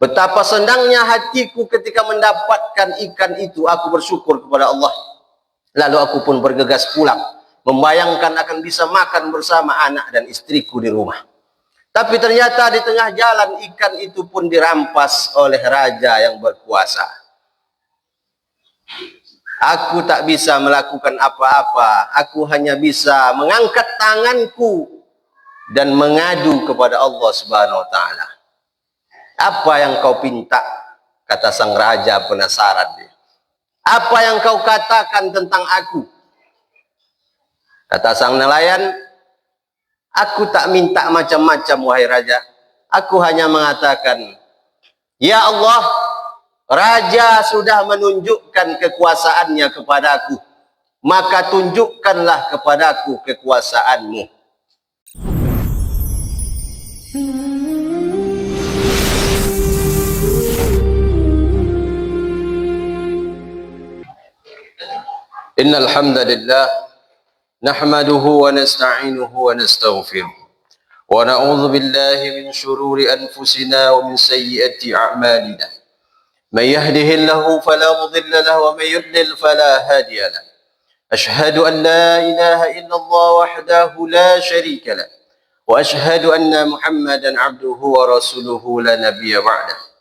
Betapa senangnya hatiku ketika mendapatkan ikan itu. Aku bersyukur kepada Allah. Lalu aku pun bergegas pulang, membayangkan akan bisa makan bersama anak dan istriku di rumah. Tapi ternyata di tengah jalan ikan itu pun dirampas oleh raja yang berkuasa. Aku tak bisa melakukan apa-apa. Aku hanya bisa mengangkat tanganku dan mengadu kepada Allah Subhanahu wa taala. Apa yang kau pinta? Kata sang raja penasaran dia. Apa yang kau katakan tentang aku? Kata sang nelayan, aku tak minta macam-macam wahai raja. Aku hanya mengatakan, ya Allah, raja sudah menunjukkan kekuasaannya kepadaku, maka tunjukkanlah kepadaku kekuasaanmu. Innal hamdalillah nahmaduhu wa nasta'inuhu wa nastaghfiruh wa na'udzu billahi min shururi anfusina wa min sayyiati a'malina. May yahdihillahu fala mudilla lahu wa may yudlil fala hadiya lahu. Ashhadu an la ilaha illallah wahdahu la sharika lahu wa ashhadu anna Muhammadan 'abduhu wa rasuluhu la nabiyya ba'dahu.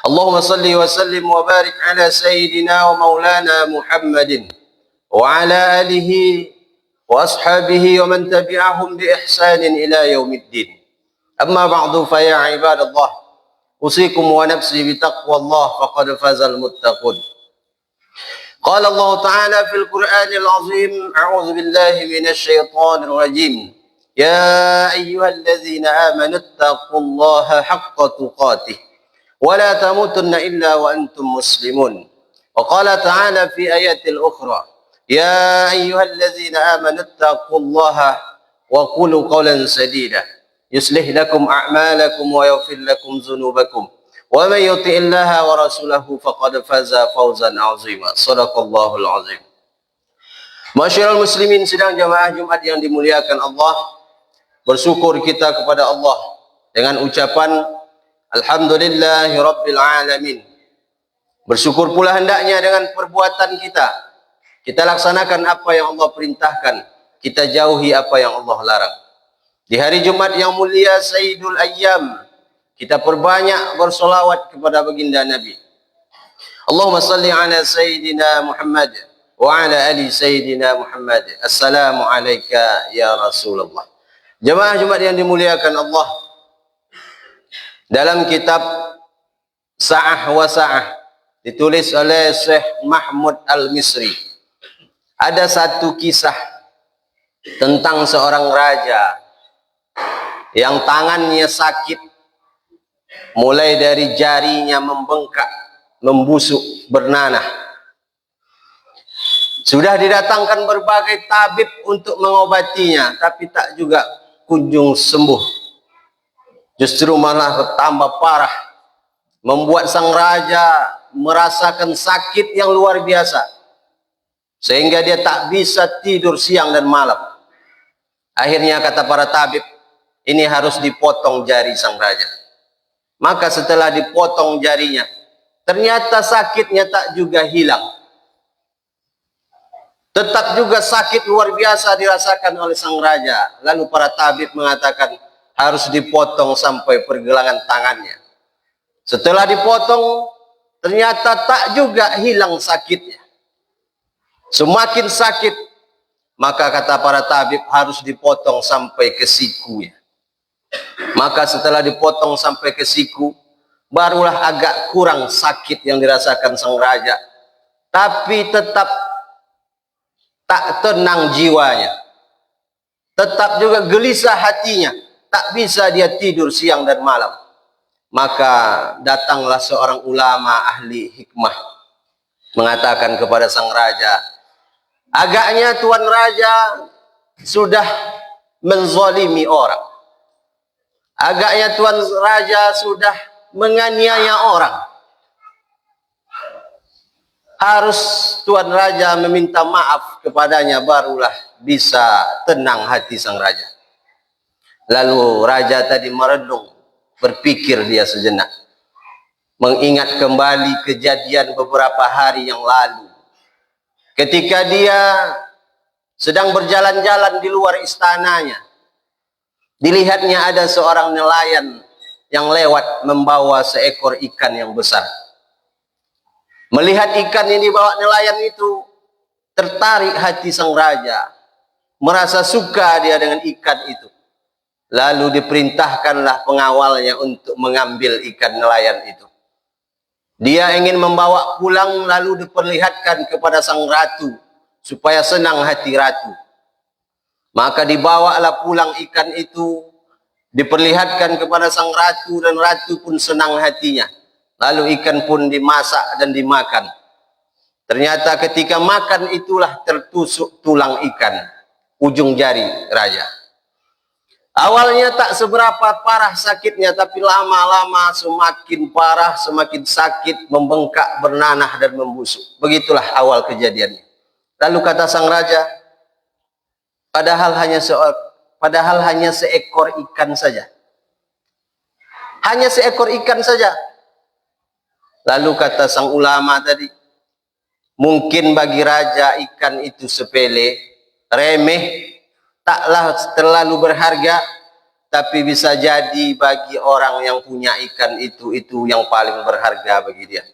Allahumma salli wa sallim wa barik ala sayyidina wa maulana Muhammadin wa ala alihi wa ashabihi wa man tabi'ahum bi ihsanin ila yaumiddin. Amma ba'du fa ya ibadallah, usikum wa nafsi bi taqwallah faqad fazal muttaqun. Qala Allah Ta'ala fil Qur'anil azim, a'udzu billahi minasy syaithanir rajim. Ya ayyuhalladzina amanu taqullaha haqqa tuqatih ولا تموتن إلا وأنتم مسلمون. وقال تعالى في آيات الأخرى يا أيها الذين آمنوا اتقوا الله وقولوا قولا سديدا يصلح لكم أعمالكم ويغفر لكم ذنوبكم ومن يطع الله ورسوله فقد فاز فوزا عظيما. Shadaqallahul azim. Masyiral muslimin, sidang jamaah Jumat yang dimuliakan Allah, bersyukur kita kepada Allah dengan ucapan Alhamdulillahi Rabbil Alamin. Bersyukur pula hendaknya dengan perbuatan kita. Kita laksanakan apa yang Allah perintahkan, kita jauhi apa yang Allah larang. Di hari Jumat yang mulia Sayyidul Ayyam, kita perbanyak bersolawat kepada baginda Nabi. Allahumma salli ala Sayyidina Muhammad wa ala ali Sayyidina Muhammad. Assalamu alayka ya Rasulullah. Jemaah Jumat yang dimuliakan Allah, dalam kitab Sa'ah wa Sa'ah ditulis oleh Syekh Mahmud Al-Misri, ada satu kisah tentang seorang raja yang tangannya sakit, mulai dari jarinya membengkak, membusuk, bernanah. Sudah didatangkan berbagai tabib untuk mengobatinya, tapi tak juga kunjung sembuh. Justru malah bertambah parah, membuat sang raja merasakan sakit yang luar biasa, sehingga dia tak bisa tidur siang dan malam. Akhirnya kata para tabib, ini harus dipotong jari sang raja. Maka setelah dipotong jarinya, ternyata sakitnya tak juga hilang. Tetap juga sakit luar biasa dirasakan oleh sang raja. Lalu para tabib mengatakan, harus dipotong sampai pergelangan tangannya. Setelah dipotong, ternyata tak juga hilang sakitnya. Semakin sakit, maka kata para tabib harus dipotong sampai ke sikunya. Maka setelah dipotong sampai ke siku, barulah agak kurang sakit yang dirasakan sang raja. Tapi tetap tak tenang jiwanya. Tetap juga gelisah hatinya. Tak bisa dia tidur siang dan malam. Maka datanglah seorang ulama ahli hikmah, mengatakan kepada sang raja, agaknya tuan raja sudah menzalimi orang. Agaknya tuan raja sudah menganiaya orang. Harus tuan raja meminta maaf kepadanya, barulah bisa tenang hati sang raja. Lalu raja tadi merenung, berpikir dia sejenak. mengingat kembali kejadian beberapa hari yang lalu. Ketika dia sedang berjalan-jalan di luar istananya, dilihatnya ada seorang nelayan yang lewat membawa seekor ikan yang besar. Melihat ikan yang dibawa nelayan itu, tertarik hati sang raja, merasa suka dia dengan ikan itu. Lalu diperintahkanlah pengawalnya untuk mengambil ikan nelayan itu. Dia ingin membawa pulang, lalu diperlihatkan kepada sang ratu supaya senang hati ratu. Maka dibawalah pulang ikan itu, diperlihatkan kepada sang ratu, dan ratu pun senang hatinya. Lalu ikan pun dimasak dan dimakan. Ternyata ketika makan itulah tertusuk tulang ikan, ujung jari raja. Awalnya tak seberapa parah sakitnya, tapi lama-lama semakin parah, semakin sakit, membengkak, bernanah dan membusuk. Begitulah awal kejadiannya. Lalu kata sang raja, padahal hanya seekor ikan saja. Hanya seekor ikan saja. Lalu kata sang ulama tadi, mungkin bagi raja ikan itu sepele, remeh, taklah terlalu berharga, tapi bisa jadi bagi orang yang punya ikan itu yang paling berharga bagi dia.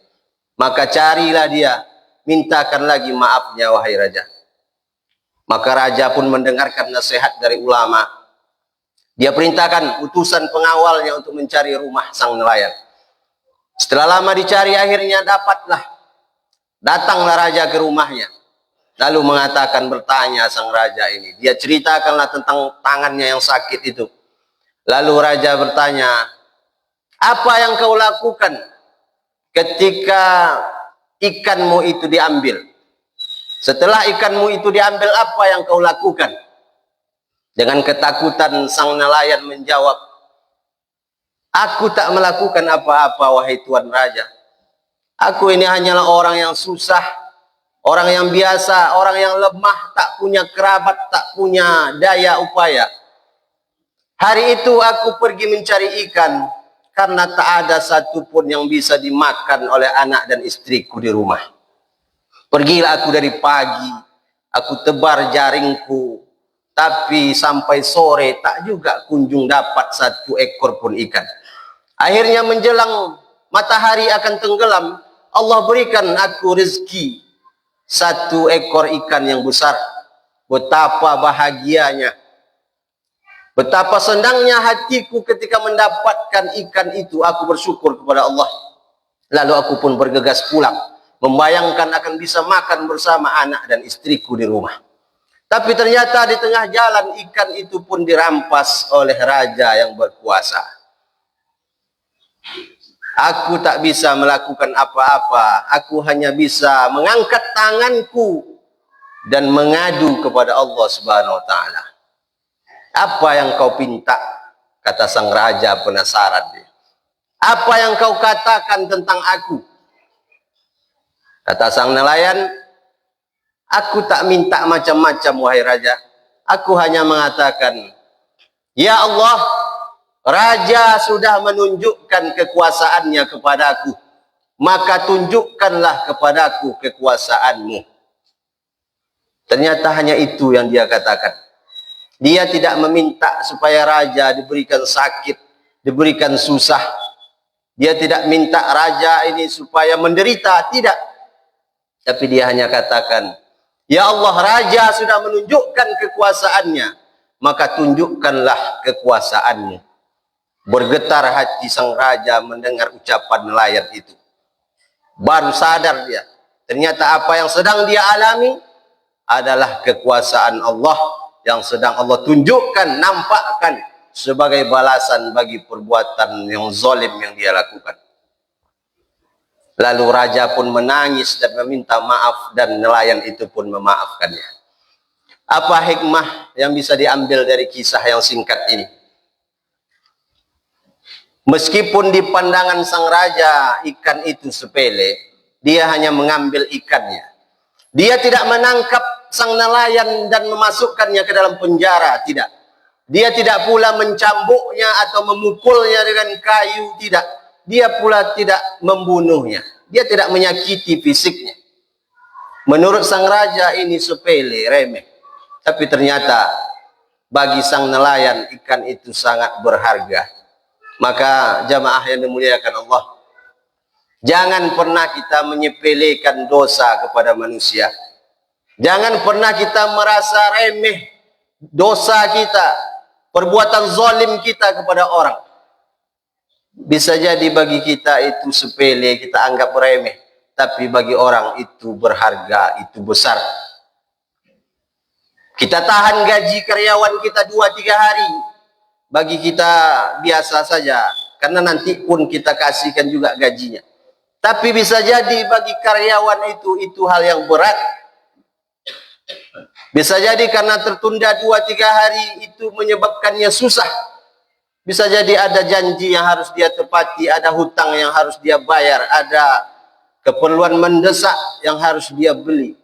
Maka carilah dia, mintakan lagi maafnya wahai raja. Maka raja pun mendengarkan nasihat dari ulama. Dia perintahkan utusan pengawalnya untuk mencari rumah sang nelayan. Setelah lama dicari, akhirnya datanglah raja ke rumahnya. Lalu bertanya sang raja ini. Dia ceritakanlah tentang tangannya yang sakit itu. Lalu raja bertanya, apa yang kau lakukan ketika ikanmu itu diambil? Setelah ikanmu itu diambil, apa yang kau lakukan? Dengan ketakutan sang nelayan menjawab, aku tak melakukan apa-apa wahai Tuan Raja. Aku ini hanyalah orang yang susah, orang yang biasa, orang yang lemah, tak punya kerabat, tak punya daya upaya. Hari itu aku pergi mencari ikan, karena tak ada satupun yang bisa dimakan oleh anak dan istriku di rumah. Pergilah aku dari pagi, aku tebar jaringku, tapi sampai sore tak juga kunjung dapat satu ekor pun ikan. Akhirnya menjelang matahari akan tenggelam, Allah berikan aku rezeki satu ekor ikan yang besar. Betapa bahagianya, betapa senangnya hatiku ketika mendapatkan ikan itu. Aku bersyukur kepada Allah. Lalu aku pun bergegas pulang, membayangkan akan bisa makan bersama anak dan istriku di rumah. Tapi ternyata di tengah jalan ikan itu pun dirampas oleh raja yang berkuasa. Aku tak bisa melakukan apa-apa. Aku hanya bisa mengangkat tanganku dan mengadu kepada Allah Subhanahu wa taala. Apa yang kau pinta? Kata sang raja penasaran dia. Apa yang kau katakan tentang aku? Kata sang nelayan, aku tak minta macam-macam wahai raja. Aku hanya mengatakan, ya Allah, raja sudah menunjukkan kekuasaannya kepadaku, maka tunjukkanlah kepadaku kekuasaanmu. Ternyata hanya itu yang dia katakan. Dia tidak meminta supaya raja diberikan sakit, diberikan susah. Dia tidak minta raja ini supaya menderita, tidak. Tapi dia hanya katakan, ya Allah, raja sudah menunjukkan kekuasaannya, maka tunjukkanlah kekuasaanmu. Bergetar hati sang raja mendengar ucapan nelayan itu. Baru sadar dia, ternyata apa yang sedang dia alami adalah kekuasaan Allah yang sedang Allah tunjukkan, nampakkan sebagai balasan bagi perbuatan yang zalim yang dia lakukan. Lalu raja pun menangis dan meminta maaf, dan nelayan itu pun memaafkannya. Apa hikmah yang bisa diambil dari kisah yang singkat ini? Meskipun di pandangan sang raja ikan itu sepele, dia hanya mengambil ikannya. Dia tidak menangkap sang nelayan dan memasukkannya ke dalam penjara, tidak. Dia tidak pula mencambuknya atau memukulnya dengan kayu, tidak. dia pula tidak membunuhnya, dia tidak menyakiti fisiknya. Menurut sang raja ini sepele, remeh. Tapi ternyata bagi sang nelayan ikan itu sangat berharga. Maka jamaah yang dimuliakan Allah, jangan pernah kita menyepelekan dosa kepada manusia. Jangan pernah kita merasa remeh dosa kita, perbuatan zalim kita kepada orang. Bisa jadi bagi kita itu sepele, kita anggap remeh, tapi bagi orang itu berharga, itu besar. Kita tahan gaji karyawan kita 2-3 hari, bagi kita biasa saja, karena nanti pun kita kasihkan juga gajinya. Tapi bisa jadi bagi karyawan itu hal yang berat. Bisa jadi karena tertunda 2-3 hari itu menyebabkannya susah. Bisa jadi ada janji yang harus dia tepati, ada hutang yang harus dia bayar, ada keperluan mendesak yang harus dia beli.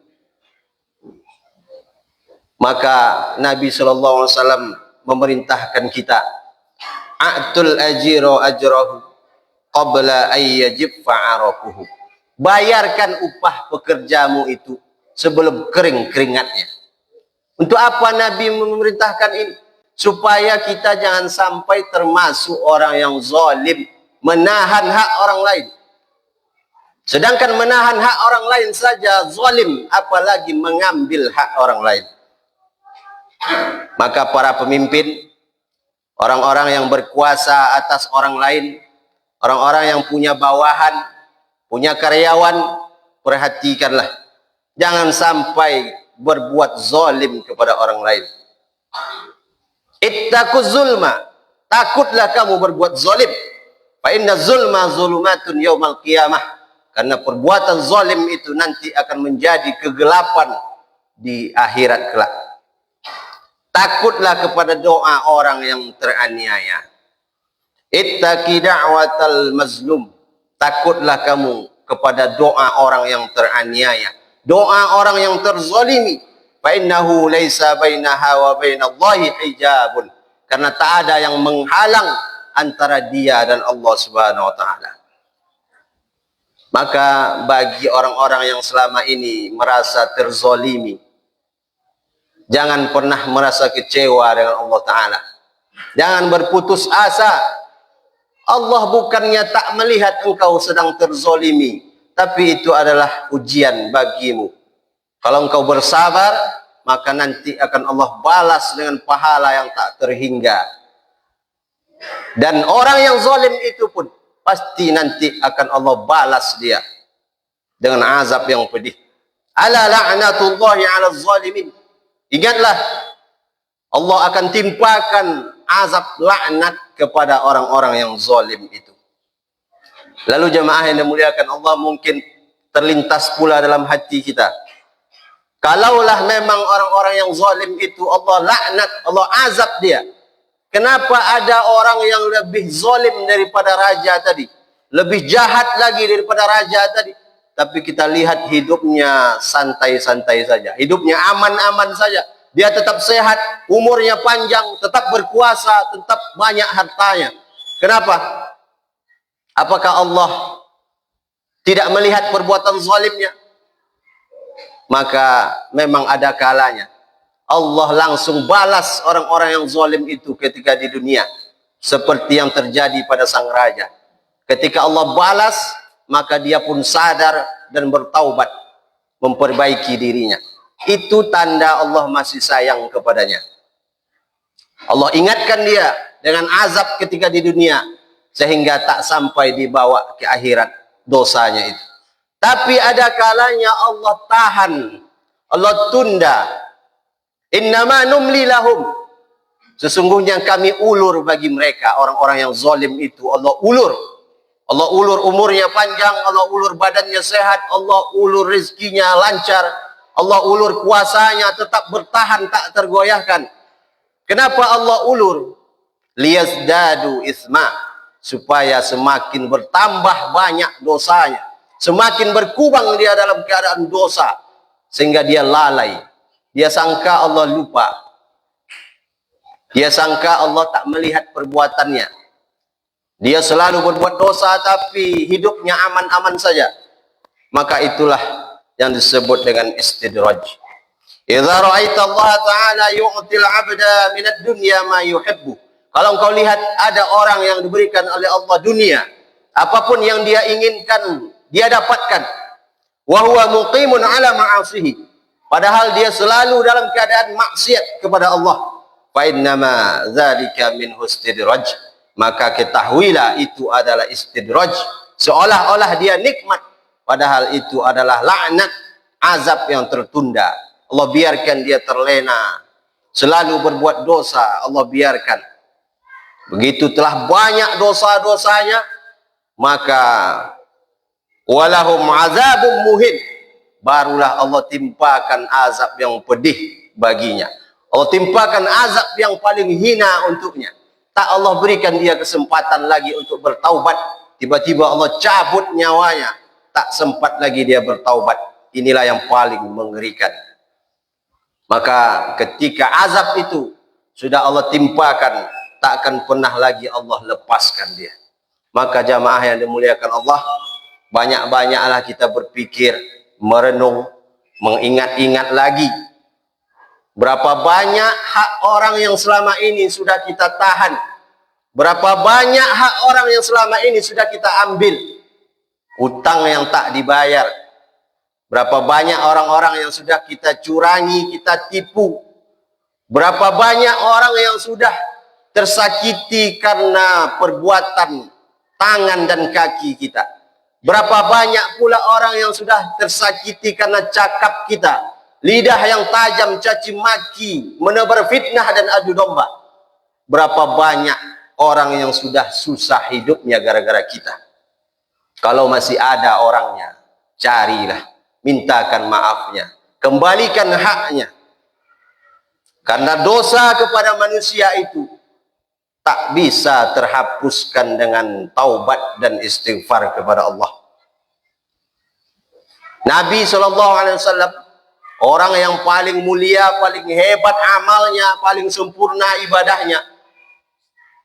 Maka Nabi SAW memerintahkan kita, a'tul ajiro ajrahu qabla ayyajib fa'arakuhu. Bayarkan upah pekerjamu itu sebelum kering keringatnya. Untuk apa Nabi memerintahkan ini? Supaya kita jangan sampai termasuk orang yang zalim, menahan hak orang lain. Sedangkan menahan hak orang lain saja zalim, apalagi mengambil hak orang lain. Maka para pemimpin, orang-orang yang berkuasa atas orang lain, orang-orang yang punya bawahan, punya karyawan, perhatikanlah. Jangan sampai berbuat zalim kepada orang lain. Ittaquz zulma, takutlah kamu berbuat zalim. Fa inna zulma zulumatun yaumal qiyamah. Karena perbuatan zalim itu nanti akan menjadi kegelapan di akhirat kelak. Takutlah kepada doa orang yang teraniaya. Ittaqi da'watal mazlum. Takutlah kamu kepada doa orang yang teraniaya, doa orang yang terzalimi. Fa innahu laisa bainaha wa bainallahi hijabun. Karena tak ada yang menghalang antara dia dan Allah Subhanahu wa taala. Maka bagi orang-orang yang selama ini merasa terzalimi, jangan pernah merasa kecewa dengan Allah Ta'ala. Jangan berputus asa. Allah bukannya tak melihat engkau sedang terzolimi, tapi itu adalah ujian bagimu. Kalau engkau bersabar, maka nanti akan Allah balas dengan pahala yang tak terhingga. Dan orang yang zalim itu pun pasti nanti akan Allah balas dia dengan azab yang pedih. Ala la'natullahi 'alaz zalimin. Ingatlah, Allah akan timpakan azab laknat kepada orang-orang yang zalim itu. Lalu jemaah yang dimuliakan Allah, mungkin terlintas pula dalam hati kita, kalaulah memang orang-orang yang zalim itu Allah laknat, Allah azab dia, kenapa ada orang yang lebih zalim daripada raja tadi, lebih jahat lagi daripada raja tadi, tapi kita lihat hidupnya santai-santai saja, hidupnya aman-aman saja, dia tetap sehat, umurnya panjang, tetap berkuasa, tetap banyak hartanya. Kenapa? Apakah Allah tidak melihat perbuatan zalimnya? Maka memang ada kalanya Allah langsung balas orang-orang yang zalim itu ketika di dunia, seperti yang terjadi pada sang raja. Ketika Allah balas, maka dia pun sadar dan bertaubat, memperbaiki dirinya. Itu tanda Allah masih sayang kepadanya. Allah ingatkan dia dengan azab ketika di dunia, sehingga tak sampai dibawa ke akhirat dosanya itu. Tapi ada kalanya Allah tahan, Allah tunda. Innama numli lahum. Sesungguhnya kami ulur bagi mereka, orang-orang yang zalim itu Allah ulur. Allah ulur umurnya panjang, Allah ulur badannya sehat, Allah ulur rezekinya lancar, Allah ulur kuasanya tetap bertahan, tak tergoyahkan. Kenapa Allah ulur? Liyazdadu isma, supaya semakin bertambah banyak dosanya, semakin berkubang dia dalam keadaan dosa, sehingga dia lalai. Dia sangka Allah lupa, dia sangka Allah tak melihat perbuatannya. dia selalu berbuat dosa tapi hidupnya aman-aman saja, maka itulah yang disebut dengan istidraj. Idza ra'aita Allah Ta'ala yu'til 'abda minad dunya ma yuhibbu. Kalau engkau lihat ada orang yang diberikan oleh Allah dunia, apapun yang dia inginkan, dia dapatkan. Wa huwa muqimun 'ala ma'asihi. Padahal dia selalu dalam keadaan maksiat kepada Allah. Fa innama dzalika min istidraj. Maka ketahuilah itu adalah istidraj, seolah-olah dia nikmat, padahal itu adalah laknat, azab yang tertunda. Allah biarkan dia terlena, selalu berbuat dosa, Allah biarkan. Begitu telah banyak dosa-dosanya, maka walahum azabun muhin, barulah Allah timpakan azab yang pedih baginya. Allah timpakan azab yang paling hina untuknya. Tak Allah berikan dia kesempatan lagi untuk bertaubat, tiba-tiba Allah cabut nyawanya, tak sempat lagi dia bertaubat. Inilah yang paling mengerikan. Maka ketika azab itu sudah Allah timpakan, tak akan pernah lagi Allah lepaskan dia. Maka jamaah yang dimuliakan Allah, banyak-banyaklah kita berpikir, merenung, mengingat-ingat lagi berapa banyak hak orang yang selama ini sudah kita tahan, berapa banyak hak orang yang selama ini sudah kita ambil, hutang yang tak dibayar, berapa banyak orang-orang yang sudah kita curangi, kita tipu, berapa banyak orang yang sudah tersakiti karena perbuatan tangan dan kaki kita, berapa banyak pula orang yang sudah tersakiti karena cakap kita, lidah yang tajam, caci maki, menebar fitnah dan adu domba. Berapa banyak orang yang sudah susah hidupnya gara-gara kita. Kalau masih ada orangnya, carilah, mintakan maafnya, kembalikan haknya. Karena dosa kepada manusia itu tak bisa terhapuskan dengan taubat dan istighfar kepada Allah. Nabi SAW, orang yang paling mulia, paling hebat amalnya, paling sempurna ibadahnya,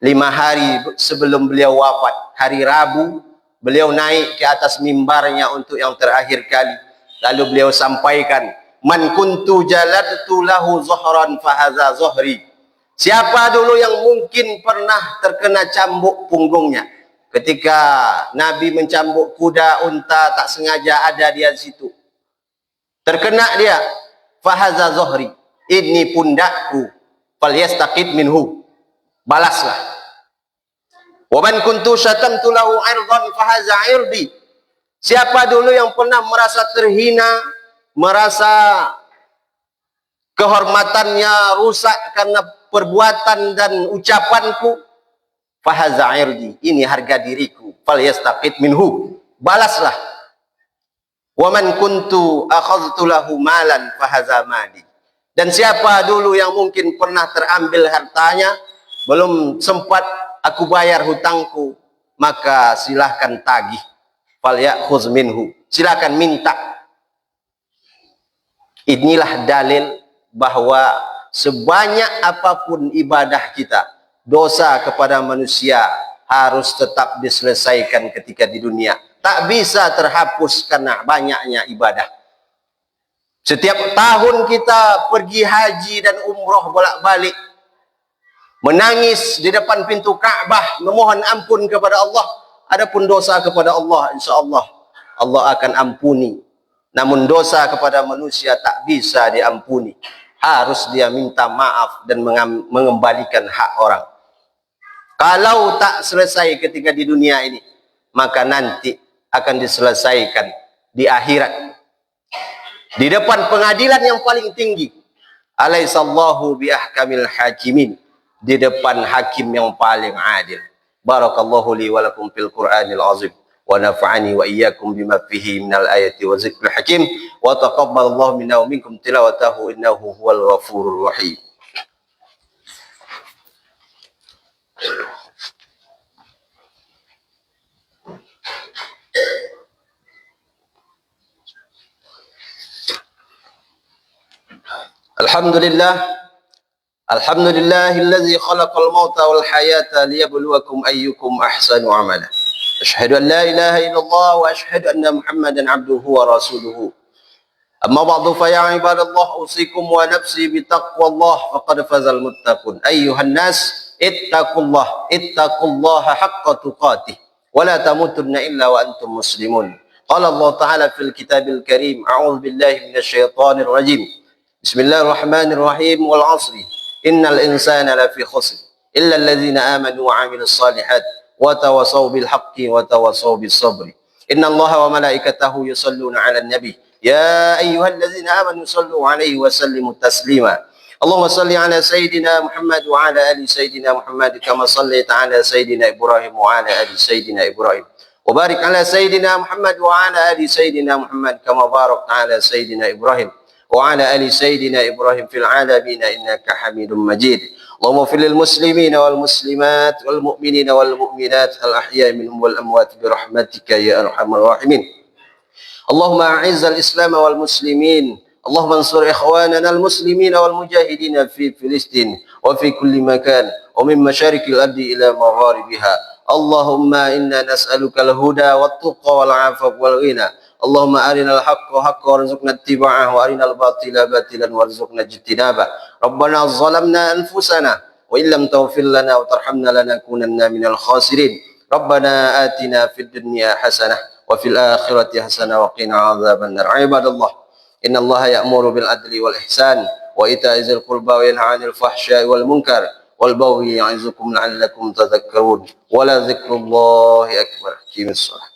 5 hari sebelum beliau wafat, hari Rabu, beliau naik ke atas mimbarnya untuk yang terakhir kali. Lalu beliau sampaikan, man kuntu jaladtu lahu zuhran fahaza zuhri. Siapa dulu yang mungkin pernah terkena cambuk punggungnya? Ketika Nabi mencambuk kuda, unta, tak sengaja ada dia di situ. Terkena dia, fahaza zuhri, ini pundakku, falyastaqid minhu, balaslah. Wa man kuntu syatamtu lahu 'irdan fahaza 'irdi. Siapa dulu yang pernah merasa terhina, merasa kehormatannya rusak karena perbuatan dan ucapanku, fahaza 'irdi, ini harga diriku, falyastaqid minhu, balaslah. Wa man kuntu akhadhtu lahu malan fahaza mali. Dan siapa dulu yang mungkin pernah terambil hartanya, belum sempat aku bayar hutangku, maka silahkan tagih, falyakhuz minhu, silahkan minta. Inilah dalil bahwa sebanyak apapun ibadah kita, dosa kepada manusia harus tetap diselesaikan ketika di dunia. Tak bisa terhapus karena banyaknya ibadah. Setiap tahun kita pergi haji dan umroh bolak-balik, menangis di depan pintu Ka'bah, memohon ampun kepada Allah. Adapun dosa kepada Allah, insya Allah Allah akan ampuni. Namun dosa kepada manusia tak bisa diampuni. Harus dia minta maaf dan mengembalikan hak orang. Kalau tak selesai ketika di dunia ini, maka nanti akan diselesaikan di akhirat, di depan pengadilan yang paling tinggi. Alaihissallahu biahkamil hakimin, di depan hakim yang paling adil. Barakallahu li wa lakum fil Qur'anil azim, wa nafa'ani wa iyyakum bima fihi minal ayati wa zikril hakim, wa taqabbalallahu minna wa minkum tilawatahu innahu huwal ghafurur rahim. Alhamdulillah, الحمد لله الذي خلق الموت والحياة ليبلوكم أيكم أحسن عملا. أشهد أن لا إله إلا الله وأشهد أن محمدا عبده ورسوله. أما بعد فيا عباد الله أوصيكم ونفسي بتقوى الله فقد فاز المتقون. أيها الناس اتقوا الله حق تقاته ولا تموتن إلا وأنتم مسلمون. قال الله تعالى في الكتاب الكريم: أعوذ بالله من الشيطان الرجيم. بسم الله الرحمن الرحيم. والعصر إن الإنسان لفي خسر إلا الذين آمنوا وعملوا الصالحات وتواصوا بالحق وتواصوا بالصبر. إن الله وملائكته يصلون على النبي يا أيها الذين آمنوا صلوا عليه وسلموا تسليما. اللهم صل على سيدنا محمد وعلى آل سيدنا محمد كما صليت على سيدنا إبراهيم وعلى آل سيدنا إبراهيم، وبارك على سيدنا محمد وعلى آل سيدنا محمد كما باركت على سيدنا إبراهيم وعلى آل سيدنا إبراهيم في العالمين إنك حميد مجيد. اللهم اغفر للمسلمين والمسلمات والمؤمنين والمؤمنات الأحياء منهم والأموات برحمتك يا أرحم الراحمين. اللهم أعز الإسلام والمسلمين. اللهم انصر إخواننا المسلمين والمجاهدين في فلسطين وفي كل مكان ومن مشارق الأرض إلى مغاربها. اللهم إنا نسألك الهدى والتقى والعفو والغنى. اللهم أرنا الحق حقا وارزقنا اتباعه وأرنا الباطل باطلا وارزقنا اجتنابه. ربنا ظلمنا أنفسنا وإن لم تغفر لنا وترحمنا لنكونن من الخاسرين. ربنا آتنا في الدنيا حسنة وفي الآخرة حسنة وقنا عذاب النار. عباد الله، إن الله يأمر بالعدل والإحسان وإيتاء ذي القربى وينهى عن الفحشاء والمنكر والبغي يعظكم لعلكم تذكرون. ولذكر الله أكبر. أقيموا الصلاة.